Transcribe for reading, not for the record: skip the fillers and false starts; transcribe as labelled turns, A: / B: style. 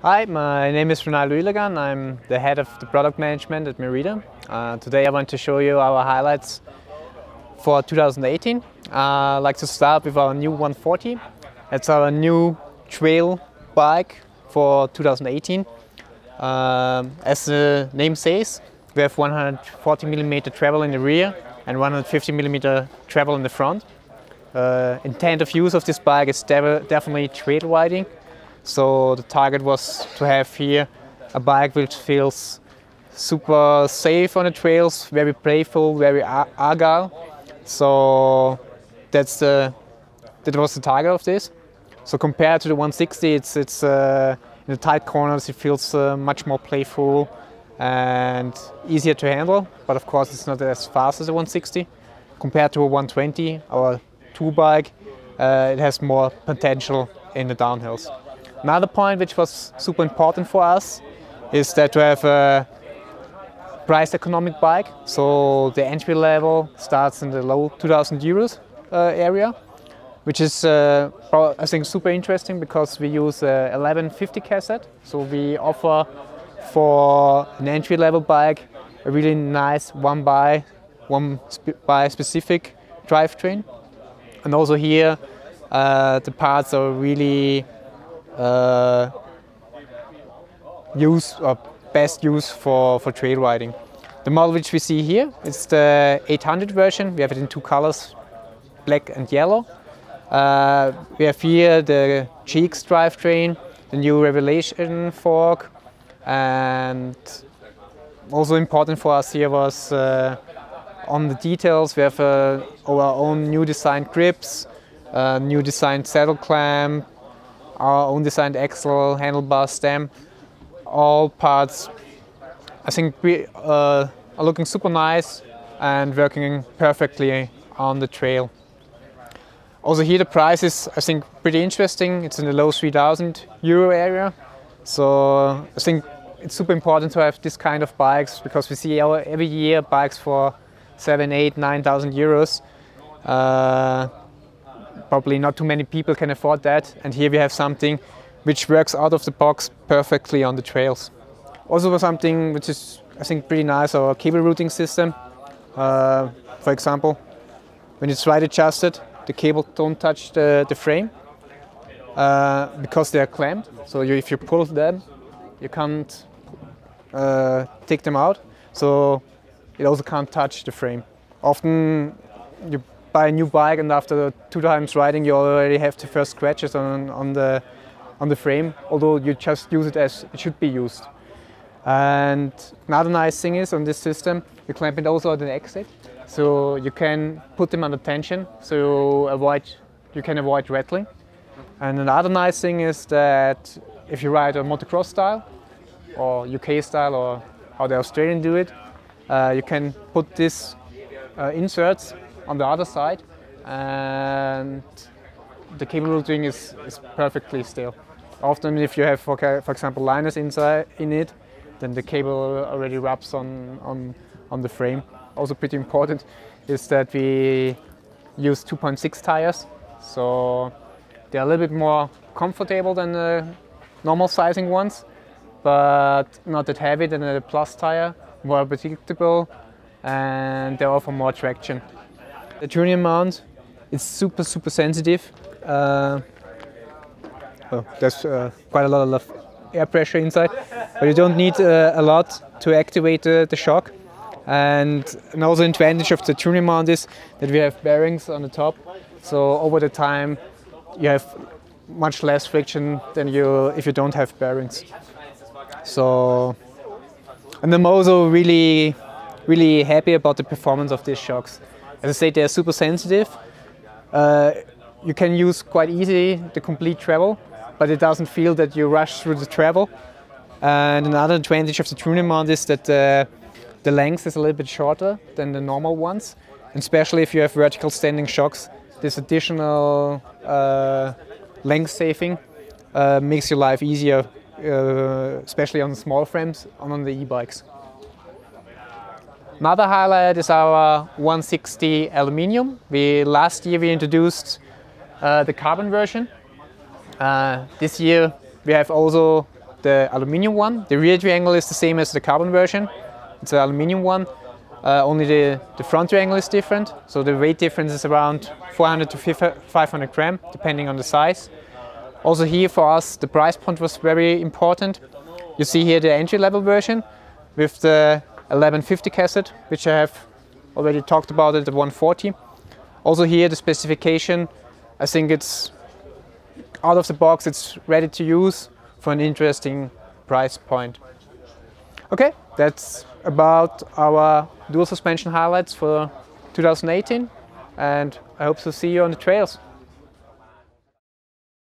A: Hi, my name is Från. I'm the head of the product management at Merida. Today I want to show you our highlights for 2018. I'd like to start with our new 140. It's our new trail bike for 2018. As the name says, we have 140mm travel in the rear and 150mm travel in the front. Intent of use of this bike is definitely trail riding. So the target was to have here a bike which feels super safe on the trails, very playful, very agile. So that was the target of this. So compared to the 160, it's in the tight corners it feels much more playful and easier to handle. But of course it's not as fast as the 160. Compared to a 120, our tour bike, it has more potential in the downhills. Another point which was super important for us is that to have a price economic bike. So the entry level starts in the low 2,000 euros area, which is I think super interesting because we use a 1150 cassette. So we offer for an entry level bike a really nice one by specific drivetrain. And also here the parts are really best use for trail riding. The model which we see here is the 800 version. We have it in two colors, black and yellow. We have here the GX drivetrain, the new Revelation fork, and also important for us here was on the details. We have our own new designed grips, new designed saddle clamp, our own designed axle, handlebar, stem. All parts I think are looking super nice and working perfectly on the trail. Also here the price is I think pretty interesting. It's in the low 3,000 euro area. So I think it's super important to have this kind of bikes because we see every year bikes for 7, 8, 9,000 euros. Probably not too many people can afford that, and here we have something which works out of the box perfectly on the trails. Also something which is I think pretty nice, our cable routing system. For example, when it's ride adjusted, the cable don't touch the frame because they are clamped. So if you pull them, you can't take them out. So it also can't touch the frame. Often you buy a new bike and after 2 times riding you already have the first scratches on the frame, although you just use it as it should be used. And another nice thing is on this system, you clamp it also at an exit, so you can put them under tension, so you can avoid rattling. And another nice thing is that if you ride a motocross style or UK style or how the Australians do it, you can put these inserts on the other side and the cable routing is perfectly still. Often if you have, for example, liners inside in it, then the cable already wraps on the frame. Also pretty important is that we use 2.6 tires, so they're a little bit more comfortable than the normal sizing ones, but not that heavy than a plus tire, more predictable, and they offer more traction. The tuning mount is super sensitive. There's quite a lot of air pressure inside, but you don't need a lot to activate the shock. And also an advantage of the tuning mount is that we have bearings on the top, so over the time you have much less friction than if you don't have bearings. So, and I'm also really happy about the performance of these shocks. As I say, they're super sensitive. You can use quite easily the complete travel, but it doesn't feel that you rush through the travel. And another advantage of the tuning mount is that the length is a little bit shorter than the normal ones. And especially if you have vertical standing shocks, this additional length saving makes your life easier, especially on the small frames and on the e-bikes. Another highlight is our 160 Aluminium. Last year we introduced the carbon version. This year we have also the Aluminium one. The rear triangle is the same as the carbon version. It's an Aluminium one. Only the front triangle is different. So the weight difference is around 400 to 500 grams, depending on the size. Also here for us, the price point was very important. You see here the entry-level version with the 1150 cassette, which I have already talked about at the 140. Also here the specification, I think it's out of the box, it's ready to use for an interesting price point. Okay, that's about our dual suspension highlights for 2018, and I hope to see you on the trails.